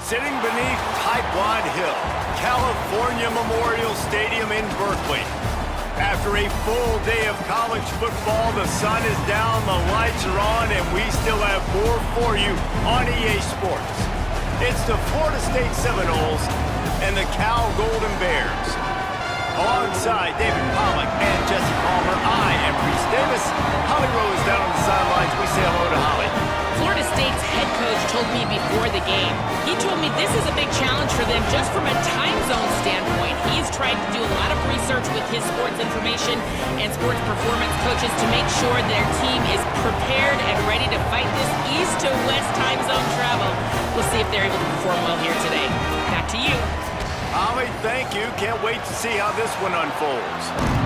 Sitting beneath Pipeline Hill, California Memorial Stadium in Berkeley. After a full day of college football, the sun is down, the lights are on, and we still have more for you on EA Sports. It's the Florida State Seminoles and the Cal Golden Bears. Alongside David Pollack and Jesse Palmer, I am Reese Davis. Holly Rose down on the sidelines. We say hello to Holly. Florida State's head coach told me before the game, he told me this is a big challenge for them just from a time zone standpoint. He's tried to do a lot of research with his sports information and sports performance coaches to make sure their team is prepared and ready to fight this east to west time zone travel. We'll see if they're able to perform well here today. Back to you. Holly, thank you. Can't wait to see how this one unfolds.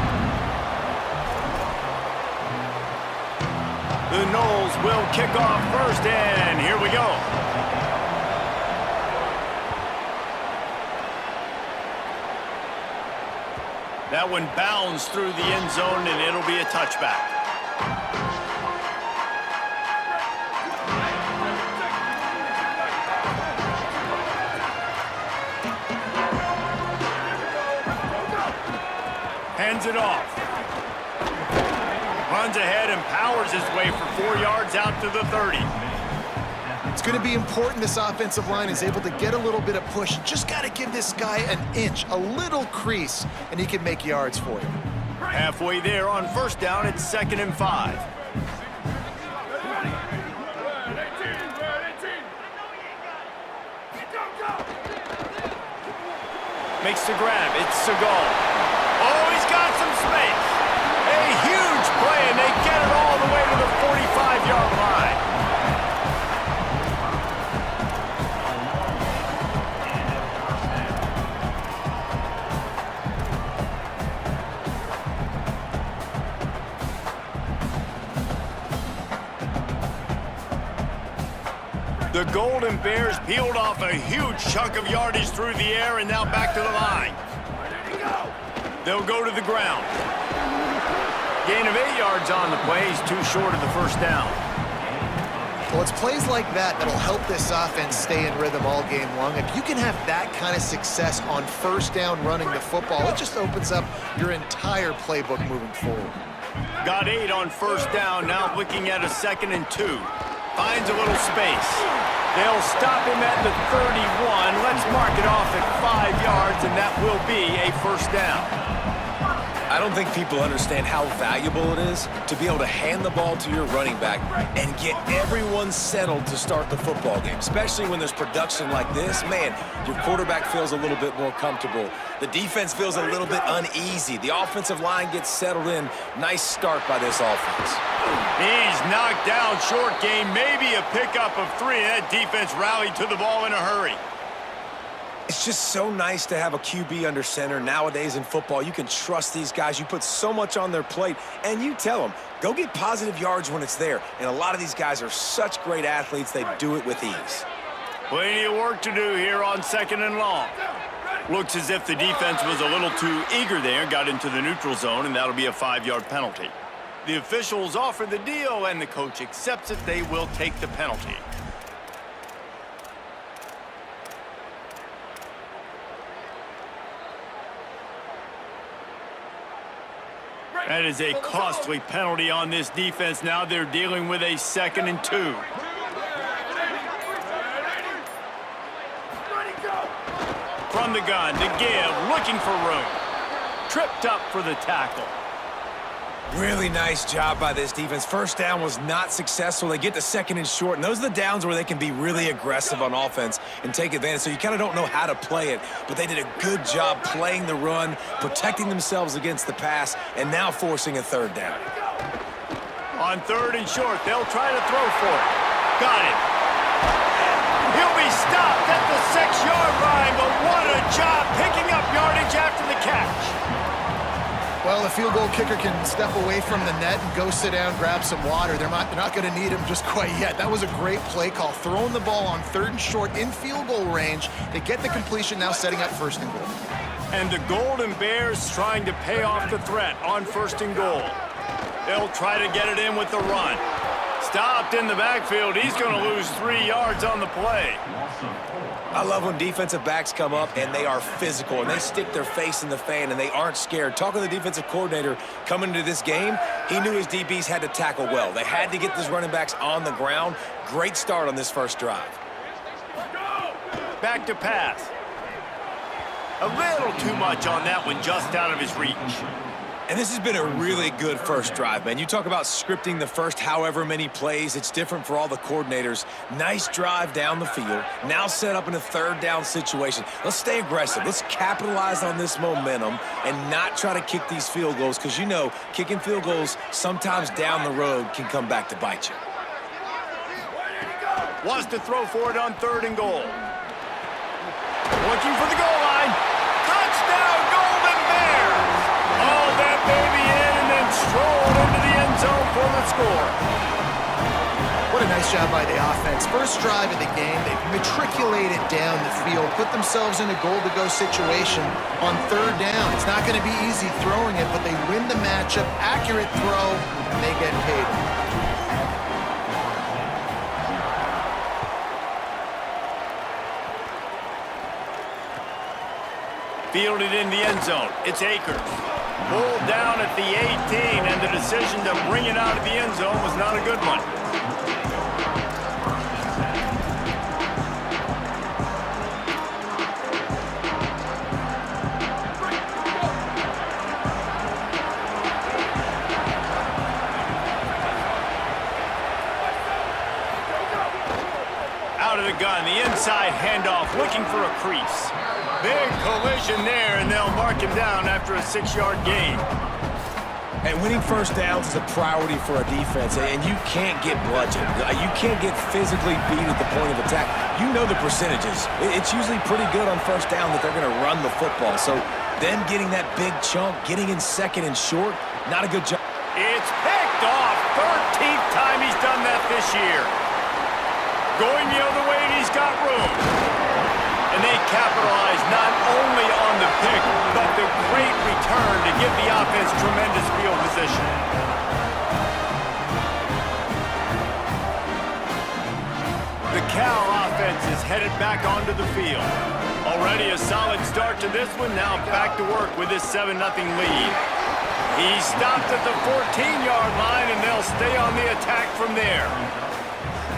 The Noles will kick off first, and here we go. That one bounds through the end zone, and it'll be a touchback. Hands it off. Runs ahead and powers his way for 4 yards out to the 30. It's going to be important this offensive line is able to get a little bit of push. Just got to give this guy an inch, a little crease, and he can make yards for you. Halfway there on first down, it's 2nd and 5. Makes the grab. It's Segal. Oh, he's got some space. A huge play, and they get it all the way to the 45-yard line. The Golden Bears peeled off a huge chunk of yardage through the air and now back to the line. They'll go to the ground. Gain of 8 yards on the play. He's too short of the first down. Well, it's plays like that that'll help this offense stay in rhythm all game long. If you can have that kind of success on first down running the football, it just opens up your entire playbook moving forward. Got 8 on first down. Now looking at a 2nd and 2. Finds a little space. They'll stop him at the 31. Let's mark it off at 5 yards, and that will be a first down. I don't think people understand how valuable it is to be able to hand the ball to your running back and get everyone settled to start the football game, especially when there's production like this. Man, your quarterback feels a little bit more comfortable. The defense feels a little bit uneasy. The offensive line gets settled in. Nice start by this offense. He's knocked down short game, maybe a pickup of 3. That defense rallied to the ball in a hurry. It's just so nice to have a QB under center. Nowadays in football, you can trust these guys. You put so much on their plate, and you tell them, go get positive yards when it's there. And a lot of these guys are such great athletes, they do it with ease. Plenty of work to do here on 2nd and long. Looks as if the defense was a little too eager there, got into the neutral zone, and that'll be a 5-yard penalty. The officials offer the deal, and the coach accepts it. They will take the penalty. That is a costly penalty on this defense. Now they're dealing with a 2nd and 2. From the gun to give, looking for room. Tripped up for the tackle. Really nice job by this defense. First down was not successful. They get to 2nd and short, and those are the downs where they can be really aggressive on offense and take advantage. So you kind of don't know how to play it, but they did a good job playing the run, protecting themselves against the pass, and now forcing a 3rd down. On 3rd and short, they'll try to throw for it. Got it. He'll be stopped at the 6-yard line, but what a job picking up yardage after the catch. Well, the field goal kicker can step away from the net and go sit down, grab some water. They're not going to need him just quite yet. That was a great play call. Throwing the ball on 3rd and short in field goal range. They get the completion, now setting up 1st and goal. And the Golden Bears trying to pay off the threat on 1st and goal. They'll try to get it in with the run. Stopped in the backfield. He's going to lose 3 yards on the play. I love when defensive backs come up and they are physical and they stick their face in the fan and they aren't scared. Talking to the defensive coordinator coming into this game, he knew his DBs had to tackle well. They had to get these running backs on the ground. Great start on this first drive. Back to pass. A little too much on that one, just out of his reach. And this has been a really good first drive, man. You talk about scripting the first however many plays. It's different for all the coordinators. Nice drive down the field. Now set up in a third down situation. Let's stay aggressive. Let's capitalize on this momentum and not try to kick these field goals because, you know, kicking field goals sometimes down the road can come back to bite you. Wants to throw for it on 3rd and goal. Looking for the goal line. Touchdown, Golden Bears! All that baby in and then strolled into the end zone for the score. What a nice job by the offense. First drive of the game, they've matriculated down the field, put themselves in a goal-to-go situation on 3rd down. It's not going to be easy throwing it, but they win the matchup. Accurate throw, and they get paid. Fielded in the end zone. It's Akers. Pulled down at the 18, and the decision to bring it out of the end zone was not a good one. Out of the gun, the inside handoff, looking for a crease. Big collision there, and they'll mark him down after a 6-yard gain. And winning first downs is a priority for a defense, and you can't get bludgeoned. You can't get physically beat at the point of attack. You know the percentages. It's usually pretty good on first down that they're going to run the football. So them getting that big chunk, getting in 2nd and short, not a good job. It's picked off. 13th time he's done that this year. Going the other way, and he's got room. And they capitalize not only on the pick, but the great return to give the offense tremendous field position. The Cal offense is headed back onto the field. Already a solid start to this one, now back to work with this 7-0 lead. He stopped at the 14-yard line, and they'll stay on the attack from there.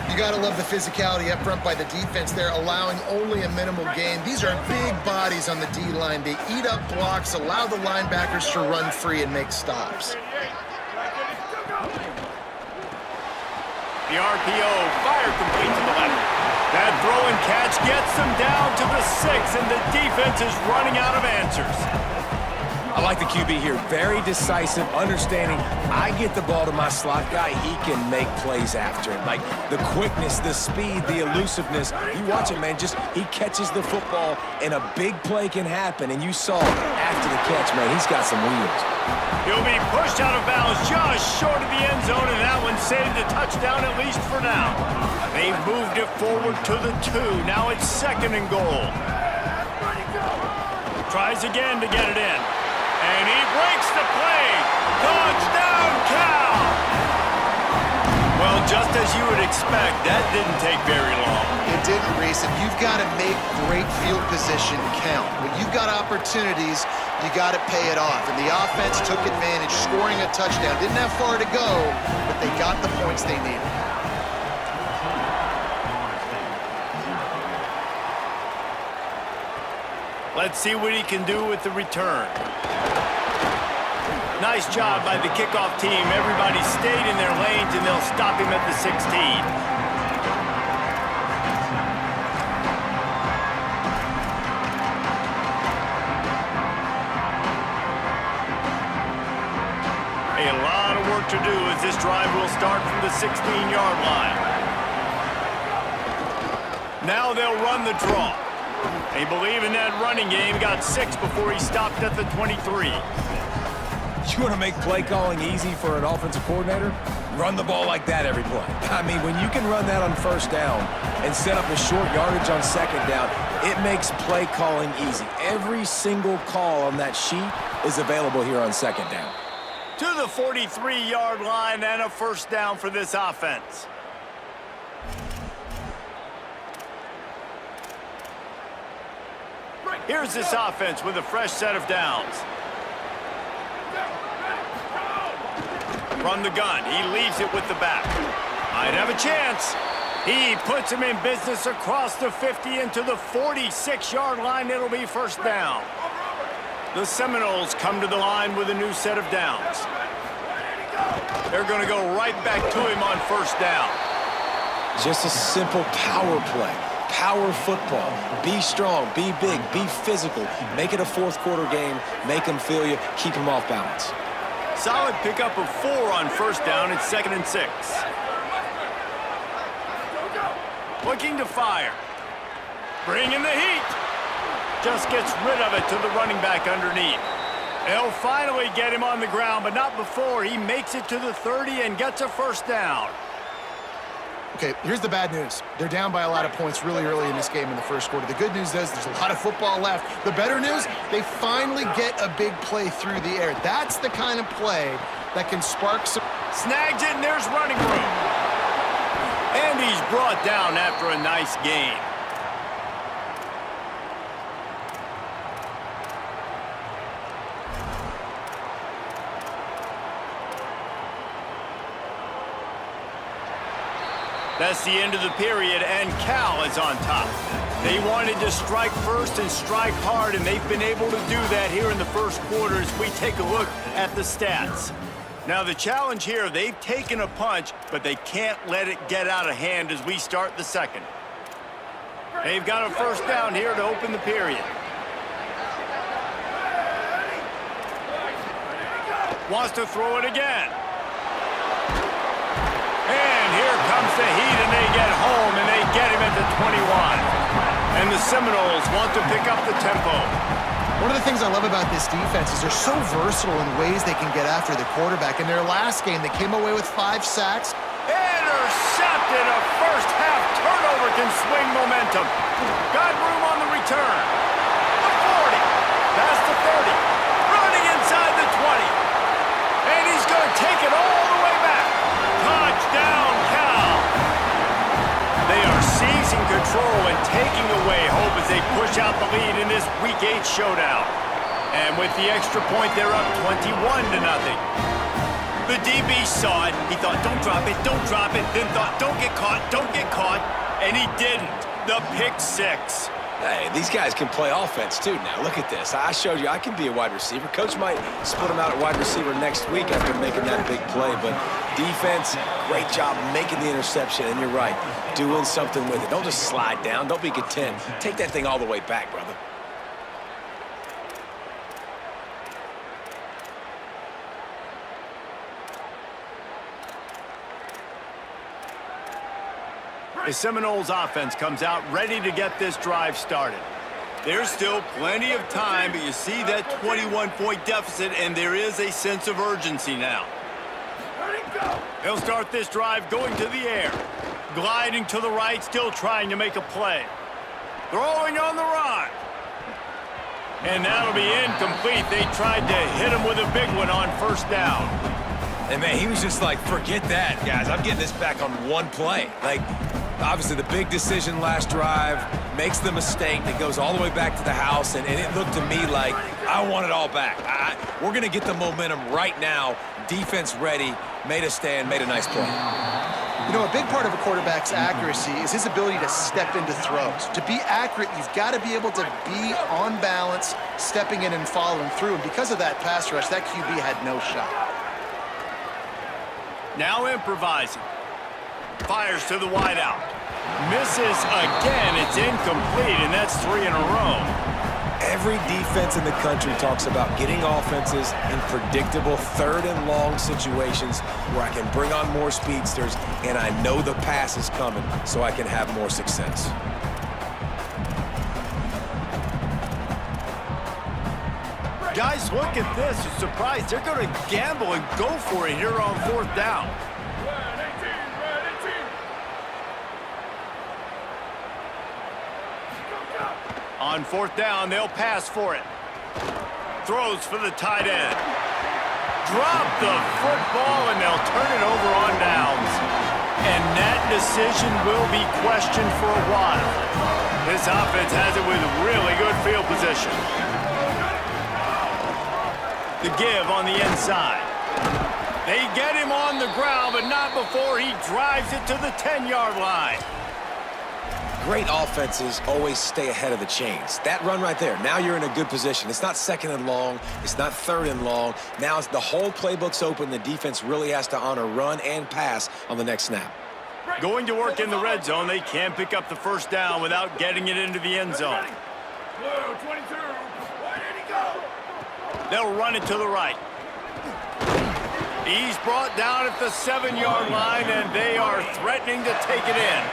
You got to love the physicality up front by the defense. They're allowing only a minimal gain. These are big bodies on the D-line. They eat up blocks, allow the linebackers to run free and make stops. The RPO, fire complete to the left. That throw and catch gets them down to the 6, and the defense is running out of answers. I like the QB here. Very decisive, understanding. I get the ball to my slot guy, he can make plays after it. Like the quickness, the speed, the elusiveness. You watch it, man. Just he catches the football, and a big play can happen. And you saw after the catch, man, he's got some wheels. He'll be pushed out of bounds just short of the end zone, and that one saved a touchdown at least for now. They've moved it forward to the 2. Now it's 2nd and goal. Tries again to get it in. And he breaks the play. Touchdown, Cal! Well, just as you would expect, that didn't take very long. It didn't, Reese. And you've got to make great field position count. When you've got opportunities, you got to pay it off. And the offense took advantage, scoring a touchdown. Didn't have far to go, but they got the points they needed. Let's see what he can do with the return. Nice job by the kickoff team. Everybody stayed in their lanes, and they'll stop him at the 16. A lot of work to do as this drive will start from the 16-yard line. Now they'll run the draw. They believe in that running game. Got 6 before he stopped at the 23. You want to make play calling easy for an offensive coordinator? Run the ball like that every play. I mean, when you can run that on first down and set up a short yardage on 2nd down, it makes play calling easy. Every single call on that sheet is available here on 2nd down. to the 43-yard line and a first down for this offense. Here's this offense with a fresh set of downs. From the gun, he leaves it with the back. Might have a chance. He puts him in business across the 50 into the 46-yard line. It'll be first down. The Seminoles come to the line with a new set of downs. They're going to go right back to him on first down. Just a simple power play. Power football. Be strong, be big, be physical. Make it a fourth quarter game. Make them feel you. Keep them off balance. Solid pickup of 4 on first down. It's 2nd and 6. Looking to fire. Bringing the heat. Just gets rid of it to the running back underneath. They'll finally get him on the ground, but not before. He makes it to the 30 and gets a first down. Okay, here's the bad news. They're down by a lot of points really early in this game in the first quarter. The good news is there's a lot of football left. The better news, they finally get a big play through the air. That's the kind of play that can spark some... Snags it, and there's running room. And he's brought down after a nice gain. That's the end of the period, and Cal is on top. They wanted to strike first and strike hard, and they've been able to do that here in the first quarter as we take a look at the stats. Now, the challenge here, they've taken a punch, but they can't let it get out of hand as we start the second. They've got a first down here to open the period. Wants to throw it again. And here comes the heat, and they get home, and they get him at the 21. And the Seminoles want to pick up the tempo. One of the things I love about this defense is they're so versatile in ways they can get after the quarterback. In their last game, they came away with 5 sacks. Intercepted. A first-half turnover can swing momentum. Got room on the return. The 40. Past the 30. Running inside the 20. And he's going to take it all the way back. Touchdown, Cal. They are seizing control and taking away hope as they push out the lead in this Week 8 showdown. And with the extra point, they're up 21-0. The DB saw it. He thought, don't drop it, don't drop it. Then thought, don't get caught, don't get caught. And he didn't. The pick 6. Hey, these guys can play offense, too, now. Look at this. I showed you I can be a wide receiver. Coach might split him out at wide receiver next week after making that big play. But defense, great job making the interception. And you're right, doing something with it. Don't just slide down. Don't be content. Take that thing all the way back, brother. The Seminoles offense comes out ready to get this drive started. There's still plenty of time, but you see that 21-point deficit, and there is a sense of urgency now. They'll start this drive going to the air. Gliding to the right, still trying to make a play. Throwing on the run. And that'll be incomplete. They tried to hit him with a big one on first down. And, man, he was just like, forget that, guys. I'm getting this back on one play. Like, obviously, the big decision last drive, makes the mistake that goes all the way back to the house, and it looked to me like I want it all back. We're going to get the momentum right now. Defense ready, made a stand, made a nice play. You know, a big part of a quarterback's accuracy is his ability to step into throws. To be accurate, you've got to be able to be on balance, stepping in and following through. And because of that pass rush, that QB had no shot. Now improvising. Fires to the wideout. Misses again. It's incomplete, and that's 3 in a row. Every defense in the country talks about getting offenses in predictable third and long situations where I can bring on more speedsters and I know the pass is coming so I can have more success. Guys, look at this. You're surprised. They're going to gamble and go for it here on fourth down. On fourth down, they'll pass for it. Throws for the tight end. Drop the football, and they'll turn it over on downs. And that decision will be questioned for a while. This offense has it with really good field position. The give on the inside. They get him on the ground, but not before he drives it to the 10-yard line. Great offenses always stay ahead of the chains. That run right there, now you're in a good position. It's not second and long. It's not third and long. Now the whole playbook's open. The defense really has to honor run and pass on the next snap. Going to work in the red zone, they can pick up the first down without getting it into the end zone. They'll run it to the right. He's brought down at the 7-yard line, and they are threatening to take it in.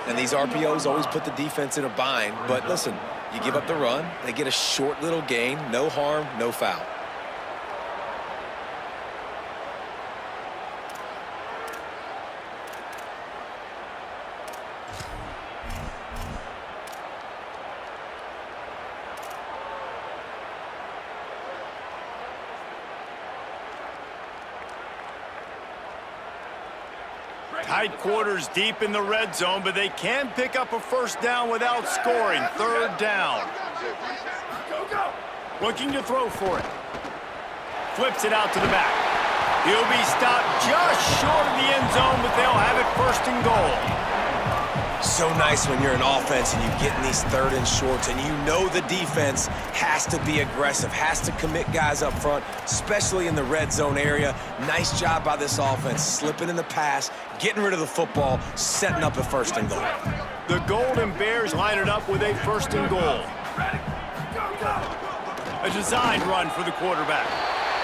And these RPOs always put the defense in a bind. But listen, you give up the run, they get a short little gain, no harm, no foul. Tight quarters deep in the red zone, but they can pick up a first down without scoring. Third down. Looking to throw for it. Flips it out to the back. He'll be stopped just short of the end zone, but they'll have it first and goal. So nice when you're an offense and you get in these third and shorts and you know the defense has to be aggressive, has to commit guys up front, especially in the red zone area. Nice job by this offense, slipping in the pass, getting rid of the football, setting up a first and goal. The Golden Bears line it up with a first and goal. A design run for the quarterback.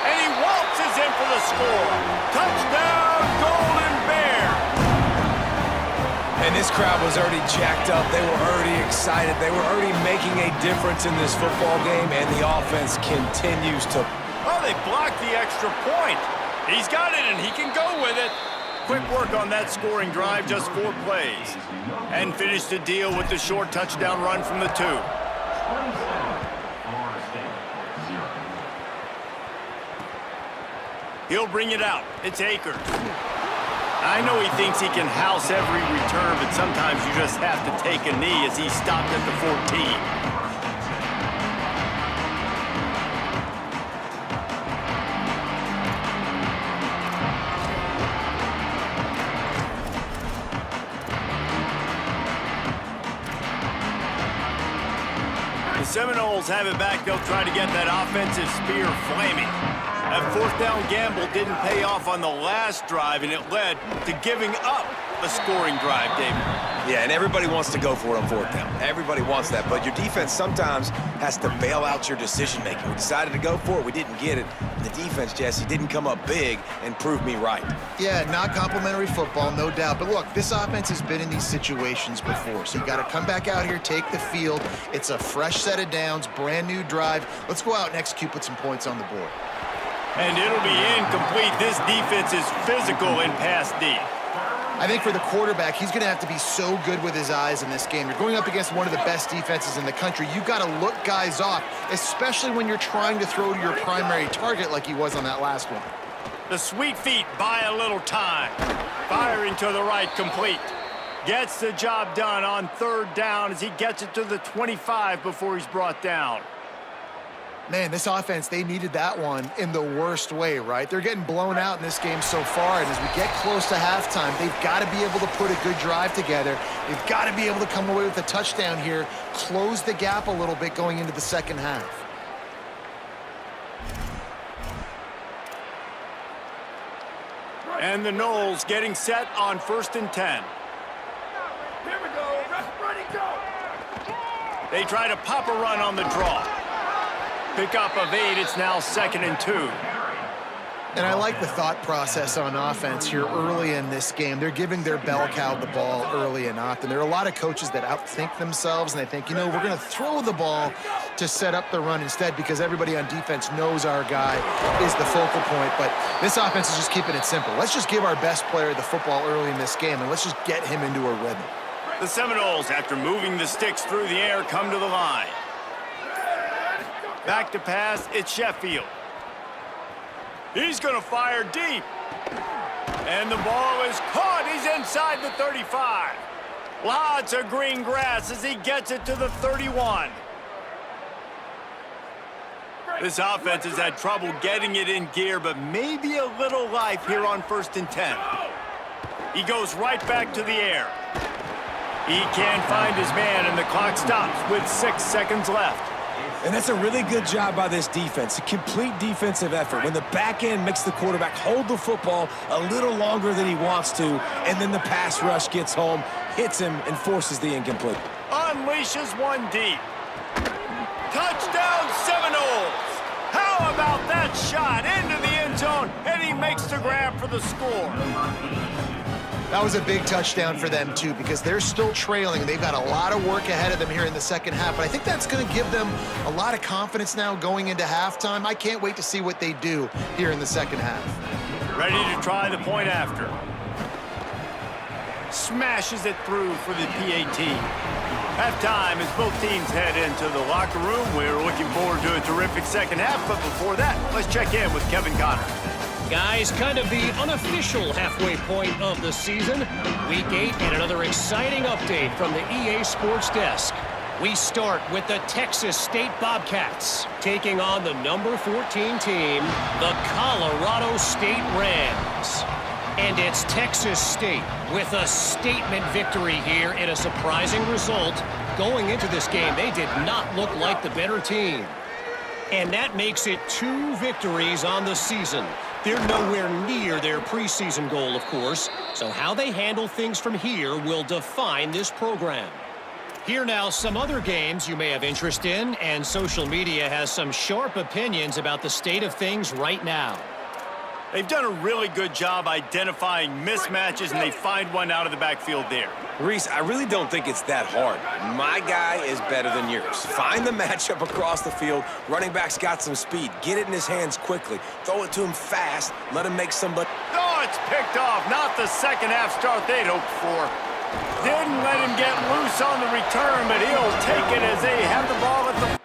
And he waltzes in for the score. Touchdown, Golden Bears! And this crowd was already jacked up. They were already excited. They were already making a difference in this football game, and the offense continues to... Oh, they blocked the extra point. He's got it, and he can go with it. Quick work on that scoring drive, just 4 plays. And finished the deal with the short touchdown run from the 2. He'll bring it out. It's Akers. I know he thinks he can house every return, but sometimes you just have to take a knee as he stopped at the 14. The Seminoles have it back. They'll try to get that offensive spear flaming. That fourth down gamble didn't pay off on the last drive, and it led to giving up a scoring drive, David. Yeah, and everybody wants to go for it on fourth down. Everybody wants that, but your defense sometimes has to bail out your decision-making. We decided to go for it. We didn't get it. The defense, Jesse, didn't come up big and prove me right. Yeah, not complimentary football, no doubt. But look, this offense has been in these situations before, so you got to come back out here, take the field. It's a fresh set of downs, brand new drive. Let's go out and execute, put some points on the board. And it'll be incomplete. This defense is physical in pass D. I think for the quarterback, he's going to have to be so good with his eyes in this game. You're going up against one of the best defenses in the country. You've got to look guys off, especially when you're trying to throw to your primary target like he was on that last one. The sweet feet buy a little time. Firing to the right, complete. Gets the job done on third down as he gets it to the 25 before he's brought down. Man, this offense, they needed that one in the worst way, right? They're getting blown out in this game so far, and as we get close to halftime, they've got to be able to put a good drive together. They've got to be able to come away with a touchdown here, close the gap a little bit going into the second half. And the Noles getting set on 1st and 10. Here we go. Ready, go. They try to pop a run on the draw. Pick up of 8, it's now 2nd and 2. And I like the thought process on offense here early in this game. They're giving their bell cow the ball early and often. There are a lot of coaches that outthink themselves, and they think, you know, we're going to throw the ball to set up the run instead because everybody on defense knows our guy is the focal point. But this offense is just keeping it simple. Let's just give our best player the football early in this game, and let's just get him into a rhythm. The Seminoles, after moving the sticks through the air, come to the line. Back to pass, it's Sheffield. He's going to fire deep. And the ball is caught. He's inside the 35. Lots of green grass as he gets it to the 31. This offense has had trouble getting it in gear, but maybe a little life here on 1st and 10. He goes right back to the air. He can't find his man, and the clock stops with 6 seconds left. And that's a really good job by this defense, a complete defensive effort. When the back end makes the quarterback hold the football a little longer than he wants to, and then the pass rush gets home, hits him, and forces the incomplete. Unleashes one deep. Touchdown Seminoles! How about that shot into the end zone, and he makes the grab for the score. That was a big touchdown for them, too, because they're still trailing. They've got a lot of work ahead of them here in the second half, but I think that's going to give them a lot of confidence now going into halftime. I can't wait to see what they do here in the second half. Ready to try the point after. Smashes it through for the PAT. Halftime as both teams head into the locker room. We're looking forward to a terrific second half, but before that, let's check in with Kevin Connor. Guys, kind of the unofficial halfway point of the season. Week 8 and another exciting update from the EA Sports Desk. We start with the Texas State Bobcats taking on the number 14 team, the Colorado State Rams. And it's Texas State with a statement victory here in a surprising result. Going into this game, they did not look like the better team. And that makes it 2 victories on the season. They're nowhere near their preseason goal, of course. So how they handle things from here will define this program. Here now, some other games you may have interest in, and social media has some sharp opinions about the state of things right now. They've done a really good job identifying mismatches, and they find one out of the backfield there. Reese, I really don't think it's that hard. My guy is better than yours. Find the matchup across the field. Running back's got some speed. Get it in his hands quickly. Throw it to him fast. Let him make somebody. Oh, it's picked off. Not the second half start they'd hoped for. Didn't let him get loose on the return, but he'll take it as they have the ball at the